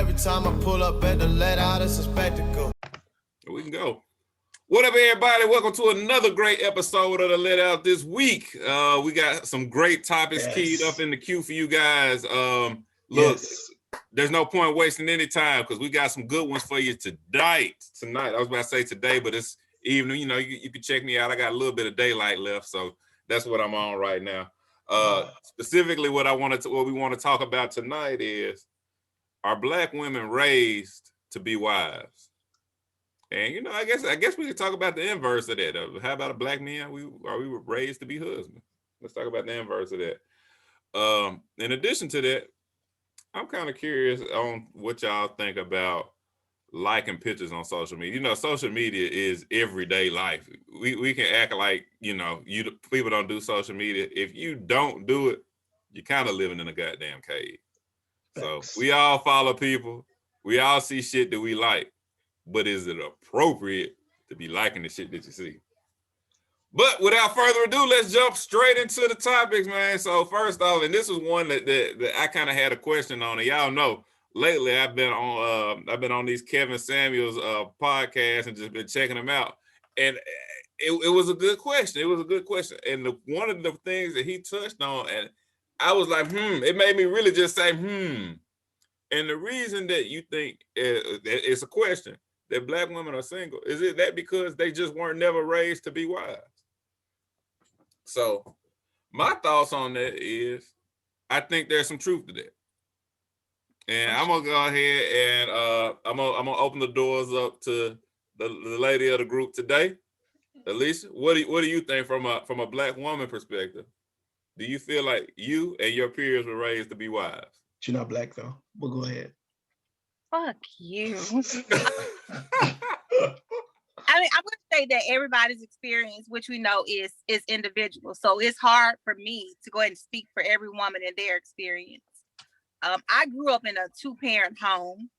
every time I pull up at the let out, it's a spectacle. We can go. What up, everybody? Welcome to another great episode of the Let Out this week. We got some great topics keyed up in the queue for you guys. Look, there's no point wasting any time because we got some good ones for you tonight. I was about to say today, but it's evening. You know, you can check me out. I got a little bit of daylight left, so that's what I'm on right now. Specifically, what we want to talk about tonight is, are Black women raised to be wives? And you know, I guess we could talk about the inverse of that. How about a Black man? Are we raised to be husbands? Let's talk about the inverse of that. In addition to that, I'm kind of curious on what y'all think about liking pictures on social media. You know, social media is everyday life. We can act like, you know, people don't do social media. If you don't do it, you're kind of living in a goddamn cave. So we all follow people. We all see shit that we like. But is it appropriate to be liking the shit that you see? But without further ado, let's jump straight into the topics, man. So first off, and this was one that I kind of had a question on, and y'all know lately I've been on these Kevin Samuels podcasts and just been checking them out, and it was a good question. It was a good question, and one of the things that he touched on, and I was like, it made me really just say, And the reason that you think it's a question that Black women are single, is it that because they just weren't never raised to be wives? So my thoughts on that is, I think there's some truth to that. And I'm gonna go ahead and I'm gonna open the doors up to the lady of the group today. Alicia, what do you think from a Black woman perspective? Do you feel like you and your peers were raised to be wives? You're not Black though. Well, go ahead. Fuck you. I mean, I'm going to say that everybody's experience, which we know is individual. So it's hard for me to go ahead and speak for every woman and their experience. I grew up in a 2-parent home.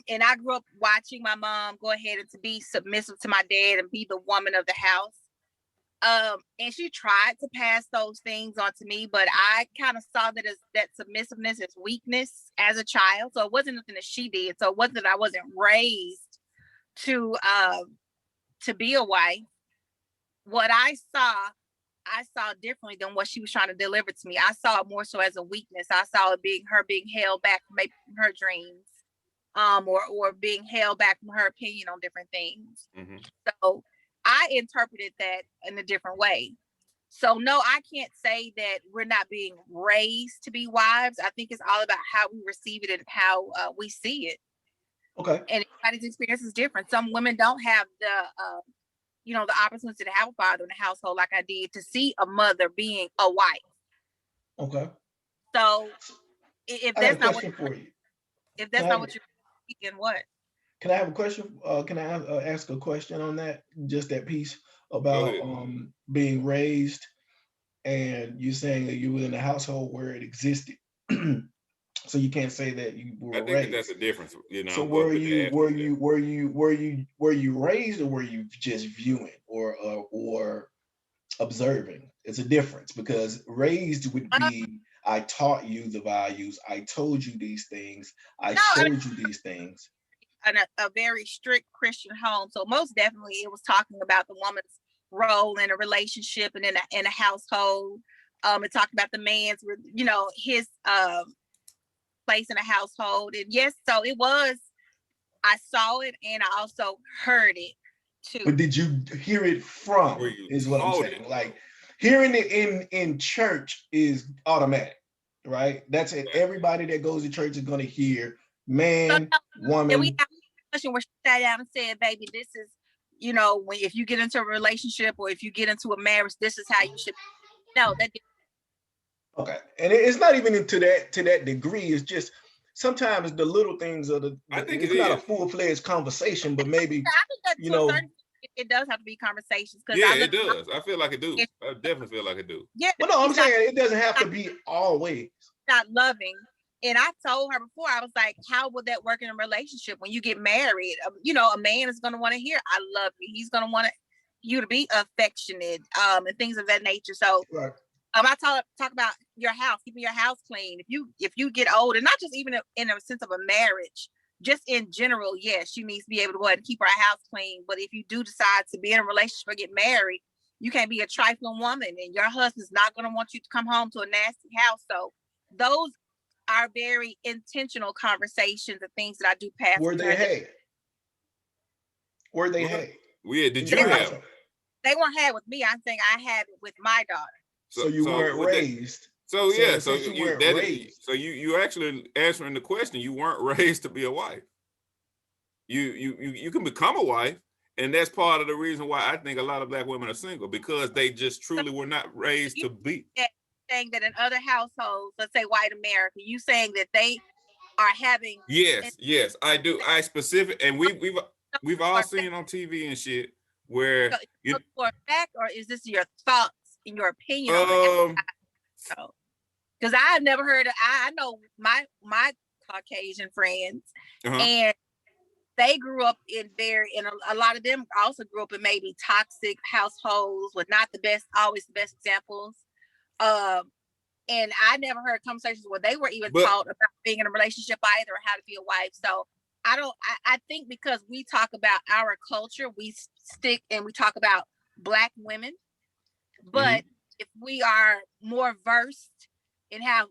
And I grew up watching my mom go ahead and to be submissive to my dad and be the woman of the house. And she tried to pass those things on to me, but I kind of saw that submissiveness as weakness as a child. So it wasn't nothing that she did. So it wasn't that I wasn't raised to be a wife. What I saw differently than what she was trying to deliver to me. I saw it more so as a weakness. I saw it being held back from her dreams, or being held back from her opinion on different things. Mm-hmm. So I interpreted that in a different way. So no, I can't say that we're not being raised to be wives. I think it's all about how we receive it and how we see it. Okay. And everybody's experience is different. Some women don't have the opportunity to have a father in the household like I did, to see a mother being a wife. Okay. So if that's not what you're thinking, what? Can I have a question? Can I ask a question on that? Just that piece about being raised, and you saying that you were in a household where it existed. So you can't say that you were raised. I think that's a difference, you know. So were you raised, or were you just viewing or observing? It's a difference, because raised would be, I taught you the values, I told you these things, I showed you these things. A very strict Christian home. So most definitely it was talking about the woman's role in a relationship and in a household. It talked about the man's, his place in a household. And yes, so it was, I saw it and I also heard it too. But did you hear it from, is what I'm saying. Like, hearing it in church is automatic, right? That's it. Everybody that goes to church is going to hear man, woman. And we have a question where she sat down and said, baby, this is, if you get into a relationship or if you get into a marriage, this is how you should. No, that. Okay, and it's not even to that degree. It's just sometimes the little things are it's not a full-fledged conversation, but maybe it does have to be conversations. It does. I feel like it do. I definitely feel like it do. Yeah, well, no, I'm saying it doesn't have to be always. Not loving. And I told her before, I was like, how would that work in a relationship when you get married? A man is going to want to hear, I love you. He's going to want you to be affectionate, and things of that nature. So right. I talk about your house, keeping your house clean. If you get old, and not just even in a sense of a marriage, just in general, yes, she needs to be able to go ahead and keep her house clean. But if you do decide to be in a relationship or get married, you can't be a trifling woman, and your husband's not going to want you to come home to a nasty house. So those are very intentional conversations and things that I do pass. Were they had? Were they had? Yeah, did you have? They weren't had with me. I'm saying I had it with my daughter. So you weren't raised. So yeah, so you actually answering the question. You weren't raised to be a wife. You can become a wife, and that's part of the reason why I think a lot of Black women are single, because they just truly were not raised to be. Saying that in other households, let's say white America, you saying that they are having. Yes, I do. I specific, and we've all seen on TV and shit where for a fact, or is this your thoughts and your opinion? Because I've never heard of, I know my Caucasian friends, and they grew up in a lot of them also grew up in maybe toxic households with not always the best examples. And I never heard conversations where they were even taught about being in a relationship either, or how to be a wife. So I think because we talk about our culture, we stick and we talk about Black women, but if we are more versed and have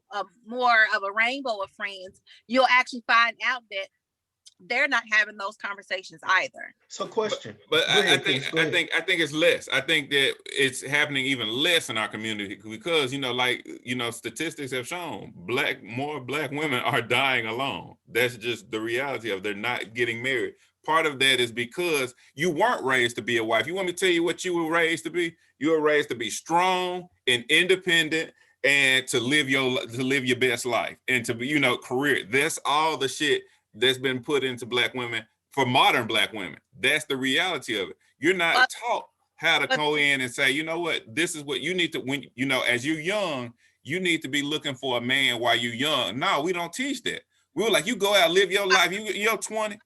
more of a rainbow of friends, you'll actually find out that they're not having those conversations either. So question. But I think it's less. I think that it's happening even less in our community because, statistics have shown more black women are dying alone. That's just the reality of they're not getting married. Part of that is because you weren't raised to be a wife. You want me to tell you what you were raised to be? You were raised to be strong and independent and to live your best life and to be, career. That's all the shit that's been put into black women for modern black women. That's the reality of it. You're not taught how to go in and say, you know what, this is what you need to, when, as you're young, you need to be looking for a man while you're young. No, we don't teach that. We were like, you go out, live your life. You're 20.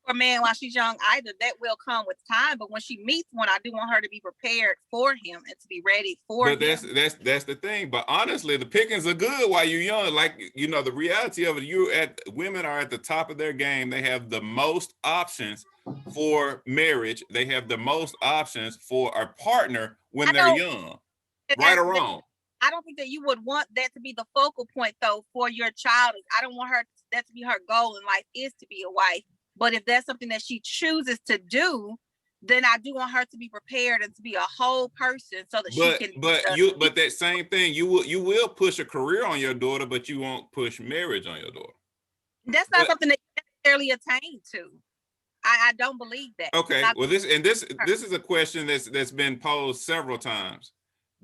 For a man while she's young either, that will come with time. But when she meets one, I do want her to be prepared for him and to be ready for him. But that's the thing. But honestly, the pickings are good while you're young. Like, the reality of it, women are at the top of their game. They have the most options for marriage. They have the most options for a partner when they're young, right or wrong. I don't think that you would want that to be the focal point though for your child. I don't want that to be her goal in life, is to be a wife. But if that's something that she chooses to do, then I do want her to be prepared and to be a whole person so that she can. But that same thing, you will push a career on your daughter, but you won't push marriage on your daughter. That's not something that you necessarily attain to. I don't believe that. Okay. Well, this is a question that's been posed several times.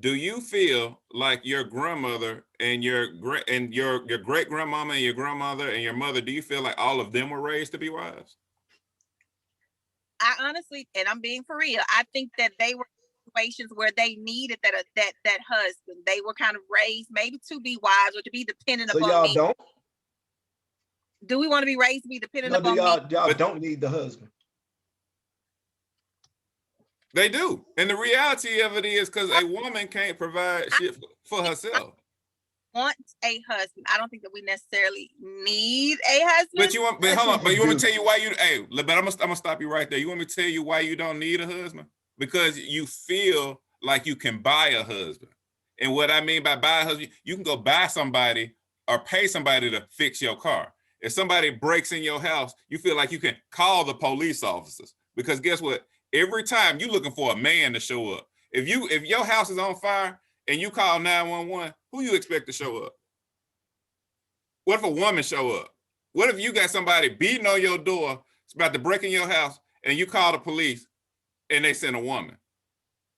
Do you feel like your grandmother and your great grandmama and your grandmother and your mother, do you feel like all of them were raised to be wives? I honestly, and I'm being for real, I think that they were in situations where they needed that husband. They were kind of raised maybe to be wives or to be dependent upon y'all me. Don't? Do we want to be raised to be dependent upon me? Y'all don't need the husband. They do. And the reality of it is because a woman can't provide shit for herself. Want a husband. I don't think that we necessarily need a husband. But you want me to tell you why but I'm gonna stop you right there. You want me to tell you why you don't need a husband? Because you feel like you can buy a husband. And what I mean by buy a husband, you can go buy somebody or pay somebody to fix your car. If somebody breaks in your house, you feel like you can call the police officers. Because guess what? Every time you're looking for a man to show up. If your house is on fire and you call 911, who you expect to show up? What if a woman show up? What if you got somebody beating on your door, it's about to break in your house, and you call the police and they send a woman?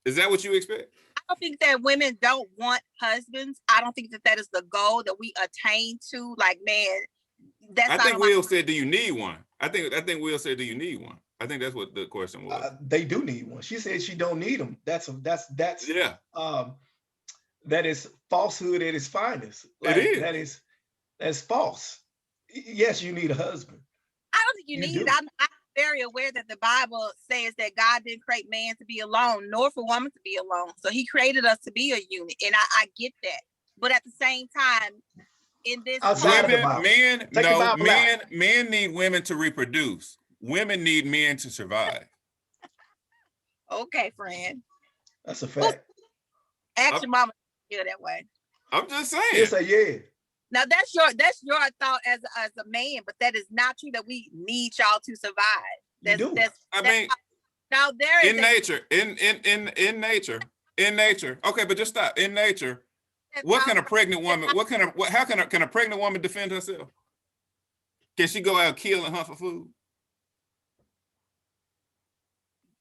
Is that what you expect? I don't think that women don't want husbands. I don't think that is the goal that we attain to. Like, man, I think Will said, do you need one? I think Will said, do you need one? I think that's what the question was. They do need one. She said she don't need them. That's yeah. That is falsehood at its finest. Like, it is. That's false. Yes, you need a husband. I don't think you need it. very aware that the Bible says that God didn't create man to be alone, nor for woman to be alone. So he created us to be a unit. And I get that. But at the same time, in this men need women to reproduce. Women need men to survive. Okay, friend. That's a fact. Ask your mama feel that way. I'm just saying. Yes, yeah. Now that's your thought as a man, but that is not true that we need y'all to survive. That's, you do. Now there is in nature. Okay, but just stop. In nature, what can a pregnant woman? How can a pregnant woman defend herself? Can she go out and kill and hunt for food?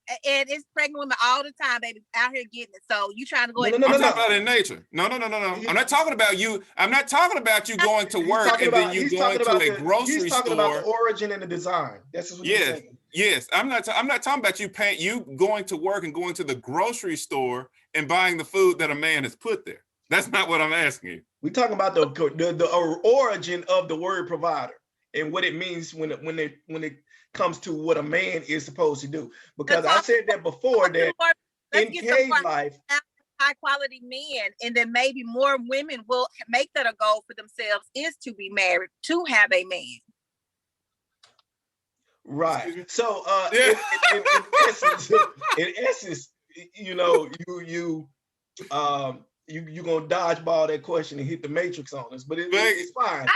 And it's pregnant women all the time, baby, out here getting it. So you trying to go? I'm talking about in nature. No. I'm not talking about you. I'm not talking about you going to work and then you going to a grocery store. He's talking about the origin and the design. That's what you're saying. Yes. I'm not talking about you going to work and going to the grocery store and buying the food that a man has put there. That's not what I'm asking you. We're talking about the origin of the word provider and what it means when it comes to what a man is supposed to do. Because I said that before, that in cave life, high quality men, and then maybe more women will make that a goal for themselves, is to be married, to have a man. Right. So in essence, you know, you're gonna dodgeball that question and hit the matrix on us, but it's fine.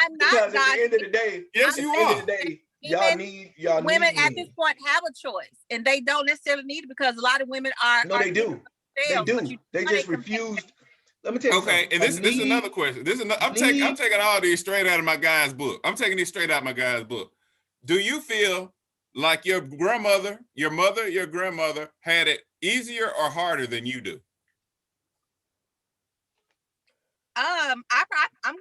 I'm not, because at the end of the day, yes, you are. End of the day, y'all need women at this point have a choice, and they don't necessarily need it, because a lot of women are. No, they do. They just refused. Let me tell you. Okay, and this is another question. I'm taking all these straight out of my guy's book. I'm taking these straight out of my guy's book. Do you feel like your grandmother, your mother, your grandmother had it easier or harder than you do? I'm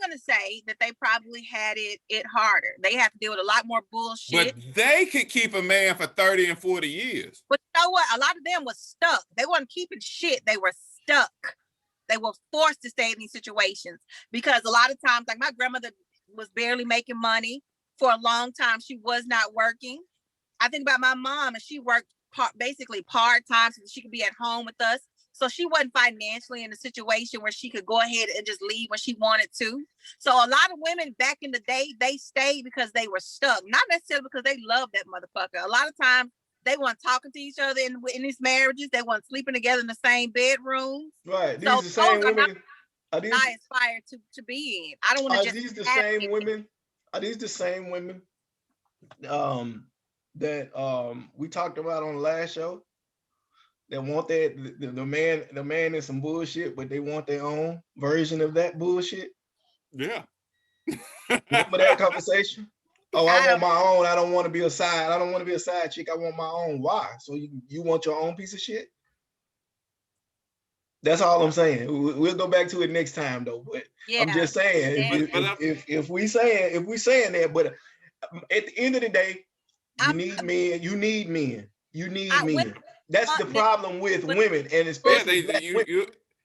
gonna say that they probably had it harder. They have to deal with a lot more bullshit. But they could keep a man for 30 and 40 years. But you know what? A lot of them was stuck. They weren't keeping shit. They were stuck. They were forced to stay in these situations, because a lot of times, like, my grandmother was barely making money for a long time. She was not working. I think about my mom, and she worked basically part-time so that she could be at home with us. So she wasn't financially in a situation where she could go ahead and just leave when she wanted to. So a lot of women back in the day, they stayed because they were stuck, not necessarily because they loved that motherfucker. A lot of times they weren't talking to each other in these marriages. They weren't sleeping together in the same bedroom. Right. These are the same women. I aspire to be in. I don't want to just. Are these the same women? Are these the same women that we talked about on the last show? That want that the man is some bullshit, but they want their own version of that bullshit. Yeah. Remember that conversation? Oh, I want my own. I don't want to be a side. I don't want to be a side chick. I want my own. Why? So you want your own piece of shit? That's all I'm saying. We'll go back to it next time, though. But yeah, I'm just saying, if we saying that, but at the end of the day, you need men. You need men. You need men. That's the problem with women, and especially they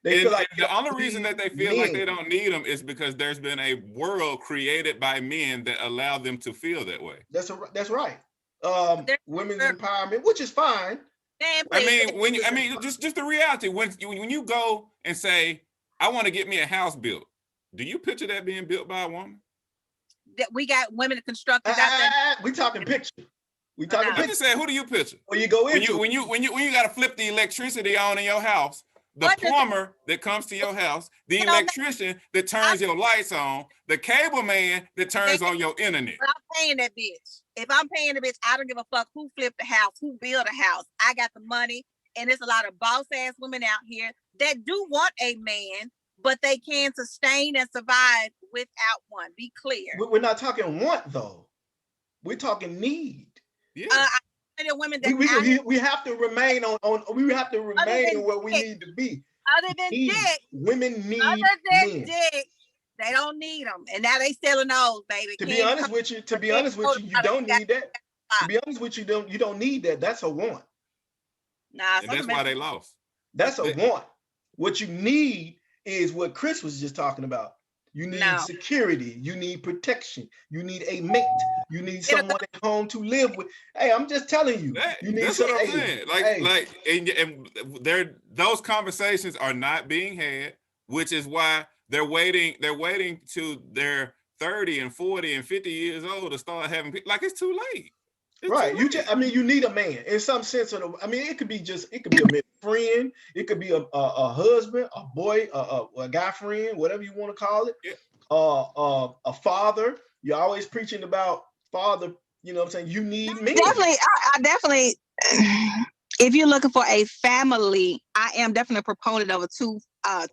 feel like the only reason that they feel like they don't need them is because there's been a world created by men that allow them to feel that way. That's right. Women's empowerment, which is fine. Just the reality. When you go and say, I want to get me a house built, do you picture that being built by a woman? That we got women constructors out there. We talking picture. I'm just saying, who do you picture? Well, you go into when you got to flip the electricity on in your house, the plumber that comes to your house, the electrician that turns your lights on, the cable man that turns on your internet. But I'm paying that bitch. If I'm paying the bitch, I don't give a fuck who flipped the house, who built a house. I got the money, and there's a lot of boss ass women out here that do want a man, but they can sustain and survive without one. Be clear. We're not talking want though. We're talking need. Yeah. Women that we have to remain on we have to remain where we need to be. Other than dick, women need men. Dick, they don't need them, and now they selling those, baby. To be honest with you, you don't need that. To be honest with you, you don't need that. That's a want. Nah, and that's why they lost. That's a want. What you need is what Chris was just talking about. You need No. security. You need protection. You need a mate. You need someone at home to live with. Hey, I'm just telling you. You need That's some, what I'm hey, saying. hey. And those conversations are not being had, which is why they're waiting to their 30 and 40 and 50 years old to start having, like, it's too late. Right. I mean, you need a man in some sense of the, I mean, it could be a man friend, it could be a husband, a boy, a guy friend, whatever you want to call it. Yeah. A father. You're always preaching about father, you know what I'm saying? You need men. Definitely, I definitely, if you're looking for a family, I am definitely a proponent of a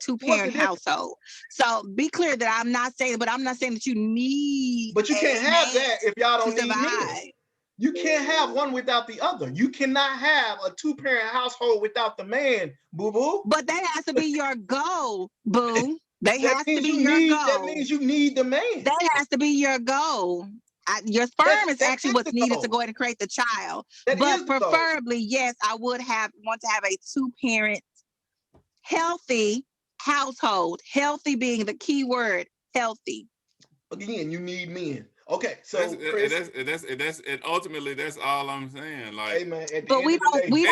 two-parent household. So be clear that I'm not saying that you need. But you can't have that if y'all don't need survive. men. You can't have one without the other. You cannot have a two-parent household without the man, boo-boo. But that has to be your goal, boo. That has to be your goal. That means you need the man. That has to be your goal. Your sperm is actually what's needed to go ahead and create the child. But preferably, yes, I would want to have a two-parent healthy household. Healthy being the key word, healthy. Again, you need men. Okay, so and ultimately that's all I'm saying. Like, hey man, but we don't need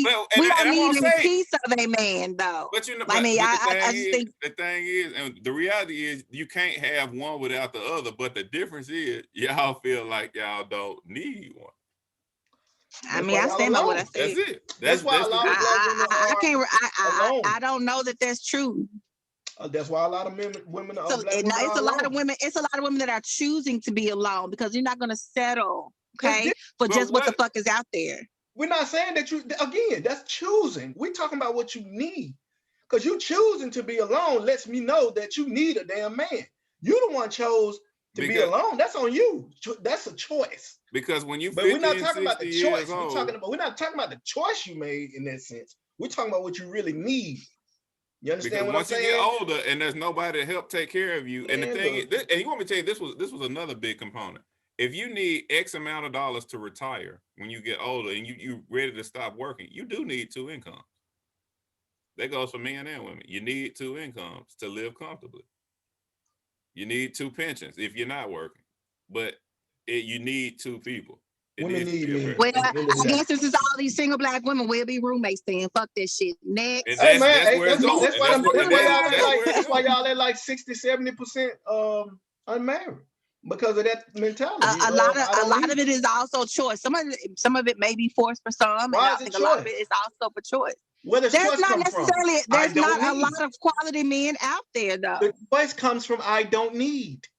a piece of a man though. But you know, the thing is, and the reality is, you can't have one without the other. But the difference is, y'all feel like y'all don't need one. I mean, I stand by what I said. That's it. That's why a lot of I can't. I don't know that that's true. That's why a lot of women are. So it's a lot of women. It's a lot of women that are choosing to be alone because you're not going to settle, okay, for just what the fuck is out there. We're not saying that again. That's choosing. We're talking about what you need, because you choosing to be alone lets me know that you need a damn man. You the one chose to be alone. That's on you. That's a choice. Because when you, but we're not talking about the choice. We're not talking about the choice you made in that sense. We're talking about what you really need. You understand what I'm saying? Once you get older and there's nobody to help take care of you, and the thing is, and you want me to tell you, this was another big component. If you need X amount of dollars to retire when you get older and you ready to stop working, you do need two incomes. That goes for men and women. You need two incomes to live comfortably. You need two pensions if you're not working, but you need two people. Women need men. Well, I guess this is all these single black women will be roommates then. Fuck this shit. Next. Hey man, that's why y'all at like 60-70% unmarried, because of that mentality. A lot of it is also choice. Some of it may be forced for some, and I think a lot of it is also for choice. There's not necessarily there's not a lot of quality men out there though. The choice comes from I don't need.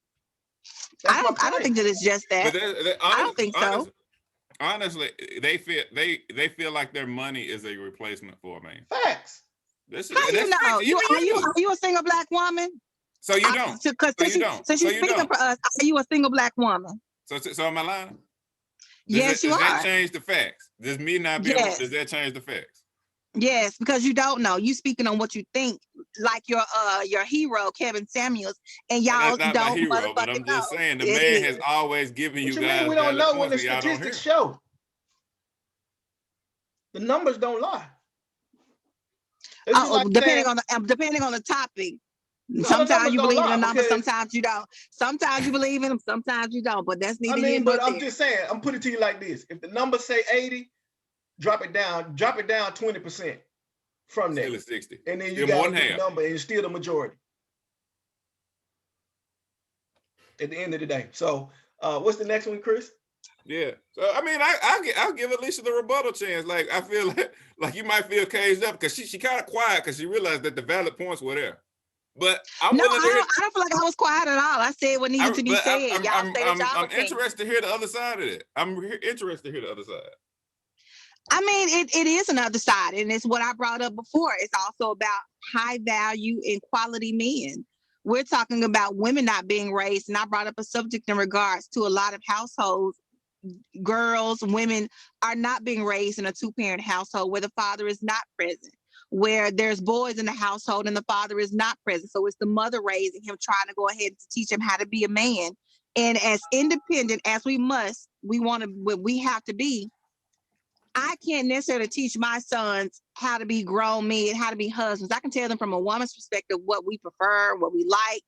I don't think that it's just that. I don't think so. Honestly, they feel like their money is a replacement for a man. Facts. How you know? Are you a single black woman? So you don't. Since you're speaking for us, are you a single black woman? So am I lying? Yes, you are. Does that change the facts? Does me not be? Yes. Does that change the facts? Yes, because you don't know. You speaking on what you think, like your hero Kevin Samuels, and y'all don't. My hero, but I'm just saying the man has always given you guys. We don't know when the statistics show. The numbers don't lie. Depending on the topic. Sometimes you believe in the numbers, sometimes you don't. Sometimes you believe in them, sometimes you don't. But that's neither here nor there. I'm just saying. I'm putting it to you like this: if the numbers say 80. Drop it down 20% from there. Still 60. And then you got a number, and it's still the majority at the end of the day. So what's the next one, Chris? Yeah. So I mean, I'll give Alicia the rebuttal chance. Like, I feel like you might feel caged up because she kind of quiet because she realized that the valid points were there. But I don't feel like I was quiet at all. I said what needed to be said. I'm interested to hear the other side of it. I'm interested to hear the other side. I mean, it is another side, and it's what I brought up before. It's also about high value and quality men. We're talking about women not being raised, and I brought up a subject in regards to a lot of households. Girls, women are not being raised in a two-parent household where the father is not present, where there's boys in the household and the father is not present. So it's the mother raising him, trying to go ahead to teach him how to be a man. And as independent as we have to be, I can't necessarily teach my sons how to be grown men, how to be husbands. I can tell them from a woman's perspective what we prefer, what we like,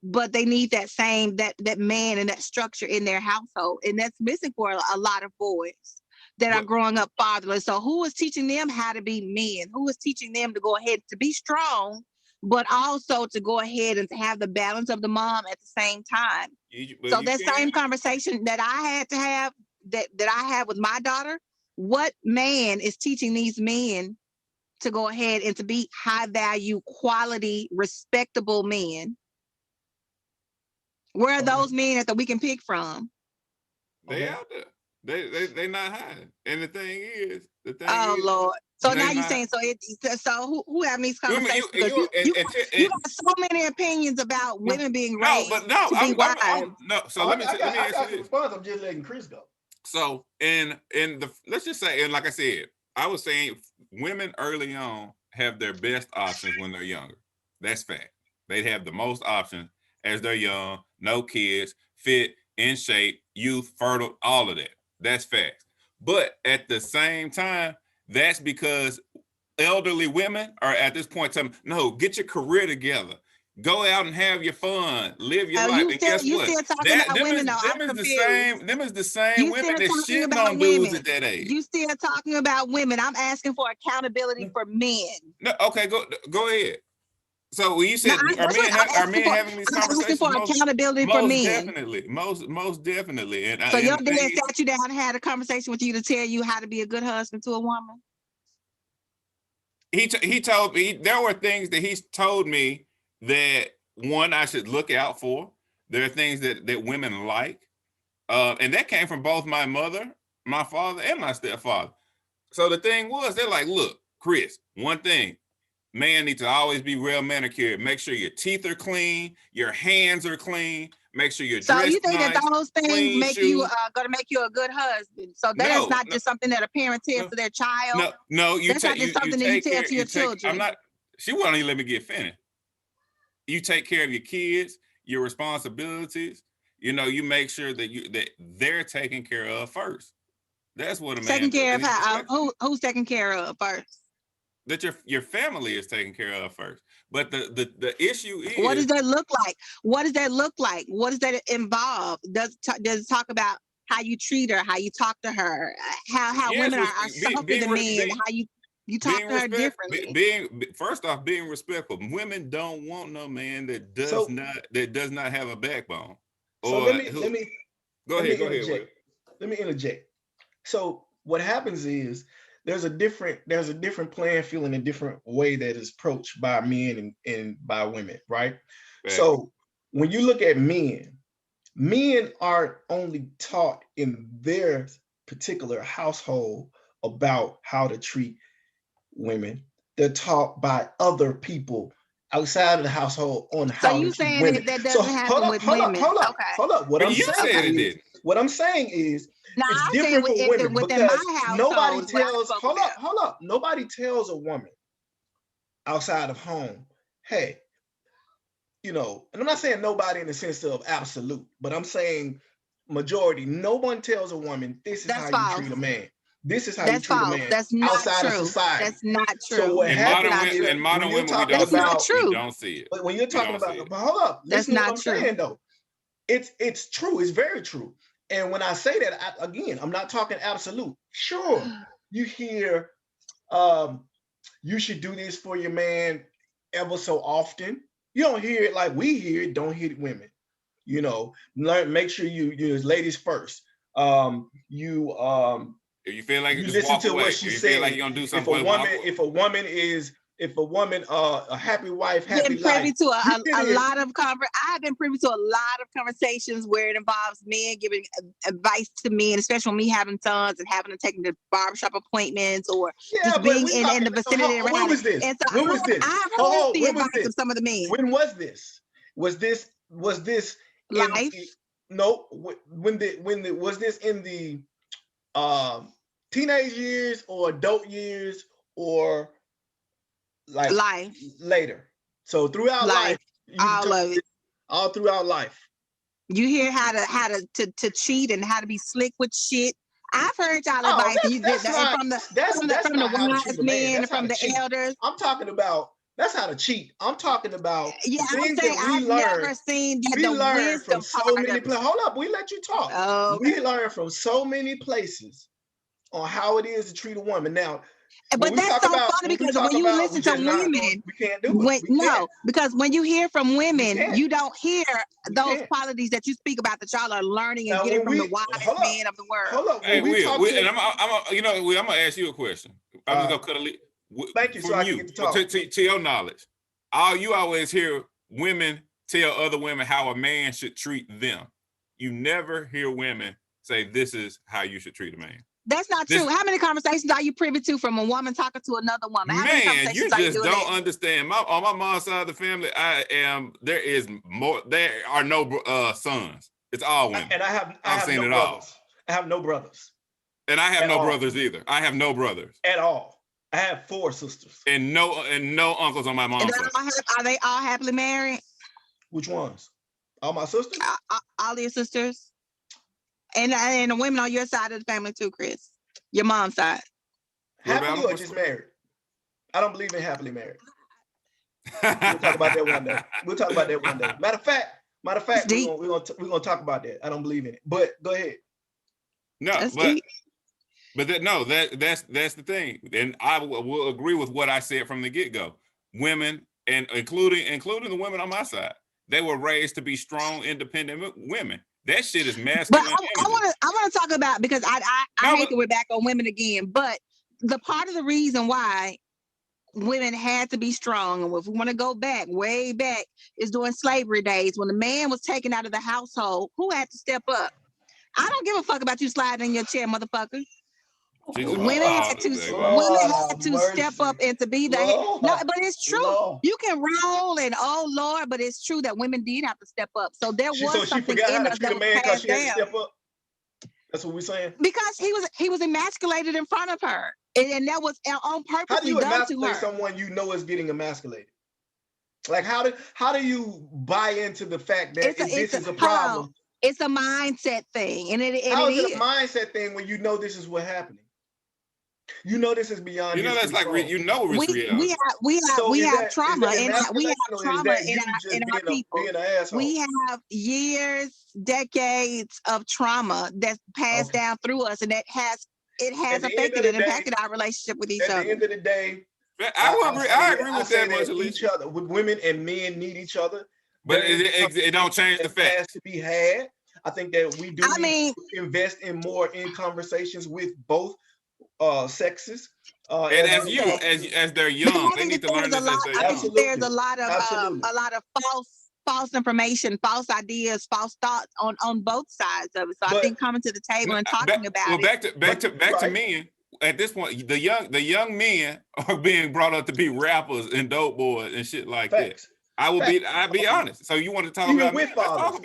but they need that same that man and that structure in their household, and that's missing for a lot of boys that are growing up fatherless. So who is teaching them how to be men? Who is teaching them to go ahead to be strong, but also to go ahead and to have the balance of the mom at the same time? So that same conversation that I had to have, that I have with my daughter, what man is teaching these men to go ahead and to be high value, quality, respectable men? Where are those men that we can pick from? They out there. They not hiding. And the thing is, oh Lord. So now you're saying, so who having these conversations? You got so many opinions about women being raised to be wives. So let me ask you this. I'm just letting Chris go. So let's just say, and like I said, I was saying women early on have their best options when they're younger. That's fact. They have the most options as they're young, no kids, fit, in shape, youth, fertile, all of that. That's facts. But at the same time, that's because elderly women are at this point telling, no, get your career together. Go out and have your fun, live your life. And guess what? Them is the same women that shitting on dudes at that age. You still talking about women. I'm asking for accountability for men. No, okay, go ahead. So when you said are men having these conversations? For accountability for men. Definitely, most definitely. And so your dad sat you down and had a conversation with you to tell you how to be a good husband to a woman? He told me there were things that he's told me that one I should look out for. There are things that women like, and that came from both my mother, my father, and my stepfather. So the thing was, they're like, look, Chris, one thing. Man needs to always be real manicured. Make sure your teeth are clean, your hands are clean. Make sure you're dressed. So you think nice, that those things make you gonna make you a good husband? So that is not just something that a parent tells to their child. No, that's not just something that you tell to your children. She wouldn't even let me get finished. You take care of your kids, your responsibilities. You know, you make sure that they're taken care of first. That's what a man taking care of. How? Who's taking care of first? That your family is taken care of first. But the issue is, what does that look like? What does that look like? What does that involve? Does it talk about how you treat her, how you talk to her, how women are softer than men, how you talk to her differently? First off, being respectful. Women don't want no man that does not have a backbone. So let me go ahead. Let me interject. So what happens is there's a different playing field in a different way that is approached by men and by women, right? So when you look at men aren't only taught in their particular household about how to treat women. They're taught by other people outside of the household on how to treat women. So you saying that doesn't happen with women? Hold up. What I'm saying is it's different for women because nobody tells. Hold up. Nobody tells a woman outside of home, hey, and I'm not saying nobody in the sense of absolute, but I'm saying majority. No one tells a woman this is how you treat a man. This is how you treat a man. That's not outside true. of society. That's not true. So what happens in modern women, that's not true. We don't see it. But when you're talking about, but hold up, that's not true. Saying, though, it's true. It's very true. And when I say that, again, I'm not talking absolute. Sure, you hear, you should do this for your man ever so often. You don't hear it like we hear it. Don't hit women. Make sure you ladies first. If you feel like you just listen walk to away. what she you said. Feel like you're gonna do something. If a woman a happy wife, happy life. I've been privy to a lot of conversations where it involves men giving advice to men, especially when me having sons and having to take them to barbershop appointments or just being in the vicinity around. When was this? And so when was this? I've heard the advice of some of the men. When was this? Was this life? Was this in the teenage years or adult years or like life later? So throughout life, all throughout life, you hear how to cheat and how to be slick with shit. I've heard y'all advice from the wise men, from the elders. I'm talking about That's how to cheat. I'm talking about Yeah, the I'm things saying that we I've learn. never seen that We the learn from wisdom so part many of places. Hold up, we let you talk. Oh, We learn from so many places on how it is to treat a woman. Now, when but we that's talk so about, funny because when you we listen to just not doing, women, we can't do it. We can't. because when you hear from We women, can't. you don't hear We those can't. qualities that you speak about that y'all are learning and Now, getting when from the we wise men of the world. hold up, Hey, when we talk Will, to, and I'm gonna ask you a question. I'm just gonna cut a thank you, so from I can you get to talk. to your knowledge. You always hear women tell other women how a man should treat them. You never hear women say this is how you should treat a man. That's not true. How many conversations are you privy to from a woman talking to another woman? How many Man, conversations you are you just doing don't that? understand. On my mom's side of the family, there are no sons. It's all women. And I have seen no it brothers. all. I have no brothers. And I have At no all. brothers either. I have no brothers. At all. I have 4 sisters. And no uncles on my mom's And side. are they all happily married? Which ones? All my sisters? All your sisters? And the women on your side of the family too, Chris. Your mom's side. Happily or just married? I don't believe in happily married. We'll talk about that one day. Matter of fact, we're gonna talk about that. I don't believe in it. But go ahead. No, that's the thing. And I will agree with what I said from the get-go. Women, and including the women on my side, they were raised to be strong, independent women. That shit is masculine. But I want to talk about, because I hate that we're back on women again, but the part of the reason why women had to be strong, and if we want to go back, way back, is during slavery days when the man was taken out of the household. Who had to step up? I don't give a fuck about you sliding in your chair, motherfucker. Women had to step up and to be the head. No, but it's true. You can roll and oh Lord, but it's true that women did have to step up. So there was something in us that was passed down. That's what we're saying. Because he was emasculated in front of her, and that was on purpose. How do you emasculate someone you know is getting emasculated? Like how do you buy into the fact that this is a problem? It's a mindset thing, and how is it a mindset thing when you know this is what's happening? You know this is beyond. You know that's control. Like it's reality. We have trauma, and we have trauma in our people. We have years, decades of trauma that's passed down through us, and that has affected and impacted our relationship with each other. At the end of the day, I agree with that much. Each other, with women and men need each other, but it don't change the fact. Has to be had. I think that we do need to invest in more in conversations with both sexes. And as they're young, they need to learn this as they're young. There's a lot of false information, false ideas, false thoughts on both sides of it. So I think coming to the table and talking about it. Back to men. At this point, the young men are being brought up to be rappers and dope boys and shit like that. I'll be honest. So you want to talk about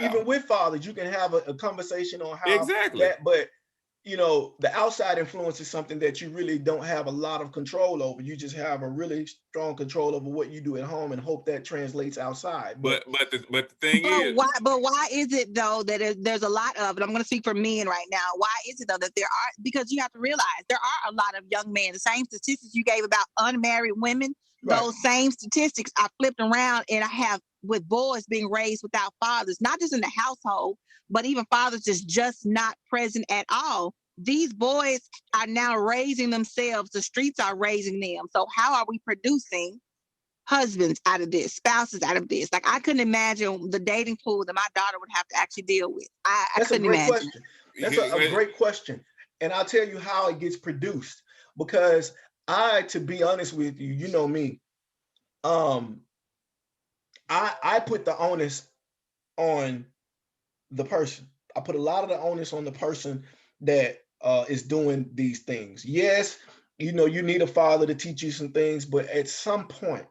even with fathers, you can have a conversation on how that, but you know, the outside influence is something that you really don't have a lot of control over. You just have a really strong control over what you do at home and hope that translates outside. But the thing is, why is it though that there's a lot of, and I'm going to speak for men right now. Why is it though that there are? Because you have to realize there are a lot of young men. The same statistics you gave about unmarried women. Right. Those same statistics I flipped around, and I have with boys being raised without fathers, not just in the household, but even fathers just not present at all. These boys are now raising themselves. The streets are raising them. So how are we producing husbands out of this, spouses out of this? Like I couldn't imagine the dating pool that my daughter would have to actually deal with. I couldn't imagine. Question. That's a great question. And I'll tell you how it gets produced. Because to be honest with you, you know me, I put the onus on the person. I put a lot of the onus on the person that is doing these things. Yes, you know, you need a father to teach you some things, but at some point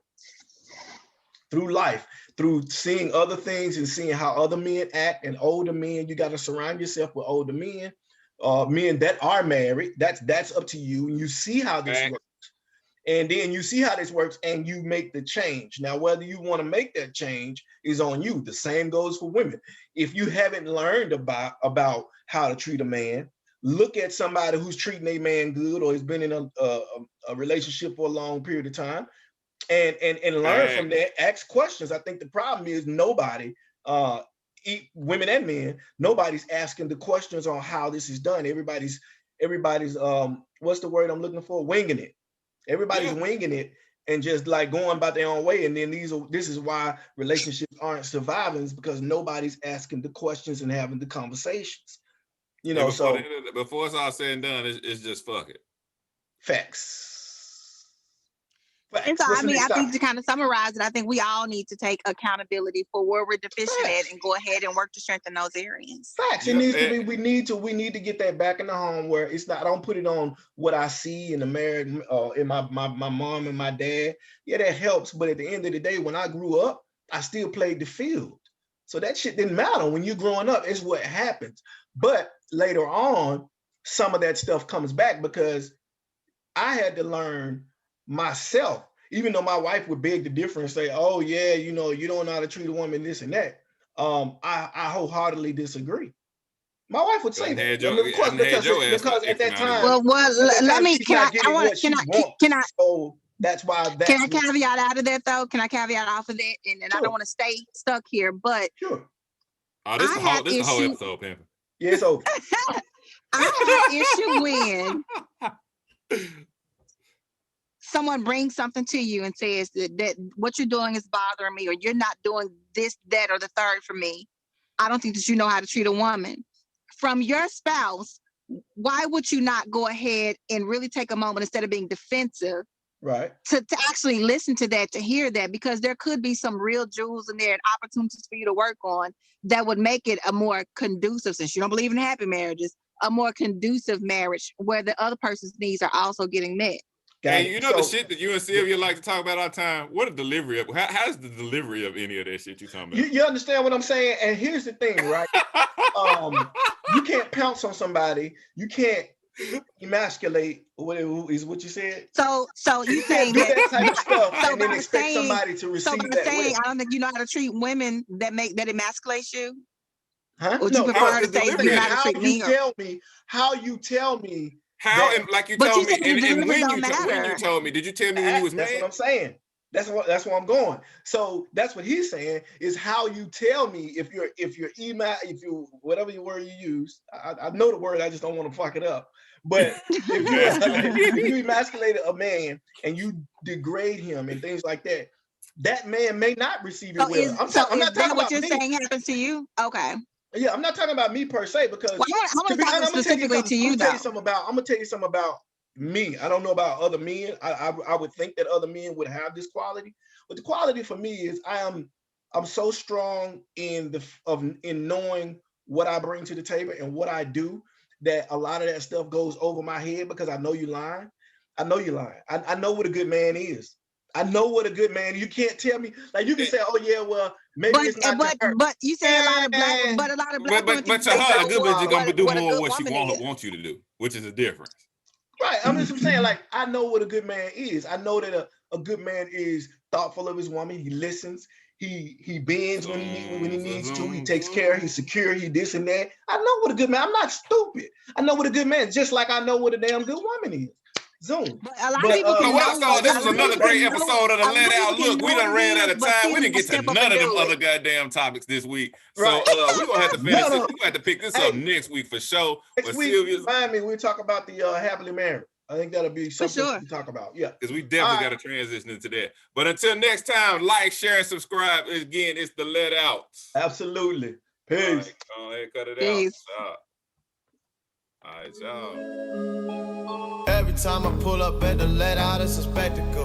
through life, through seeing other things and seeing how other men act and older men, you got to surround yourself with older men, men that are married. That's up to you. And you see how this works. And then you see how this works and you make the change. Now, whether you want to make that change is on you. The same goes for women. If you haven't learned about how to treat a man, look at somebody who's treating a man good or has been in a relationship for a long period of time. and learn from that, ask questions. I think the problem is nobody, women and men, nobody's asking the questions on how this is done. Everybody's what's the word I'm looking for? Winging it. Everybody's winging it and just like going about their own way. And then this is why relationships aren't surviving, is because nobody's asking the questions and having the conversations. You know, so before it's all said and done, it's just fuck it. Facts. And so, I mean, I think to kind of summarize it, I think we all need to take accountability for where we're deficient at and go ahead and work to strengthen those areas. Facts. It needs to be. We need to get that back in the home where it's not. I don't put it on what I see in the marriage, in my mom and my dad. Yeah, that helps. But at the end of the day, when I grew up, I still played the field. So that shit didn't matter when you're growing up. It's what happens. But later on, some of that stuff comes back because I had to learn myself, even though my wife would beg to differ and say, oh yeah, you know, you don't know how to treat a woman, this and that. I wholeheartedly disagree. My wife would say that because at that time. Well, let me. Can I? So that's why. Can I caveat out of that though? Can I caveat off of that? And I don't want to stay stuck here, but sure. Oh, this is the whole episode, Pam. Yeah, it's over. I have issue when someone brings something to you and says that what you're doing is bothering me, or you're not doing this, that, or the third for me. I don't think that you know how to treat a woman. From your spouse, why would you not go ahead and really take a moment instead of being defensive? Right. To actually listen to that, to hear that, because there could be some real jewels in there and opportunities for you to work on that would make it a more conducive, since you don't believe in happy marriages, a more conducive marriage where the other person's needs are also getting met. And you know the shit that you and Sylvia like to talk about all the time? What a delivery of, how's the delivery of any of that shit you talking about? You understand what I'm saying? And here's the thing, right? You can't pounce on somebody. You can't emasculate, what you said? So you saying do that type of stuff and then expect saying, somebody to receive so by that saying, way. I don't think you know how to treat women that emasculates you? Huh? Would you prefer to say you know how to treat me? How you tell me how, and like you told me, and when you told me, did you tell me when you was That's mad? what I'm saying. That's what I'm going. So that's what he's saying, is how you tell me if you whatever your word you use. I know the word, I just don't want to fuck it up. But if you emasculate a man and you degrade him and things like that, that man may not receive it well. I'm not talking what about you're me. saying happens to you. Okay. Yeah, I'm not talking about me per se, because I'm going to talk specifically to you, I'm gonna tell you something about me. I don't know about other men. I would think that other men would have this quality, but the quality for me is I'm so strong in knowing what I bring to the table and what I do, that a lot of that stuff goes over my head because I know you're lying. I know you're lying. I know what a good man is. I know what a good man. You can't tell me, like, you can say, "Oh yeah, well maybe it's not." But you say a lot of black women. But to her, a good bitch is gonna do more of what she wants you to do, which is a difference. Right. I'm just saying, like, I know what a good man is. I know that a good man is thoughtful of his woman. He listens. He bends when he needs to. He takes care. He's secure. He this and that. I know what a good man. I'm not stupid. I know what a good man is, just like I know what a damn good woman is. Zoom. But a lot of people this was another great episode of the Let Out. Look, we done ran out of time. We didn't get to none of them other goddamn topics this week. So we're gonna have to finish this. We're gonna have to pick this up next week for sure. Next week, remind me, we'll talk about the happily married. I think that'll be something to talk about. Yeah. Because we definitely got to transition into that. But until next time, like, share, and subscribe. Again, it's the Let Out. Absolutely. Peace. All right, cut it Peace. out. All right, y'all. Every time I pull up at the Let Out, it's a spectacle.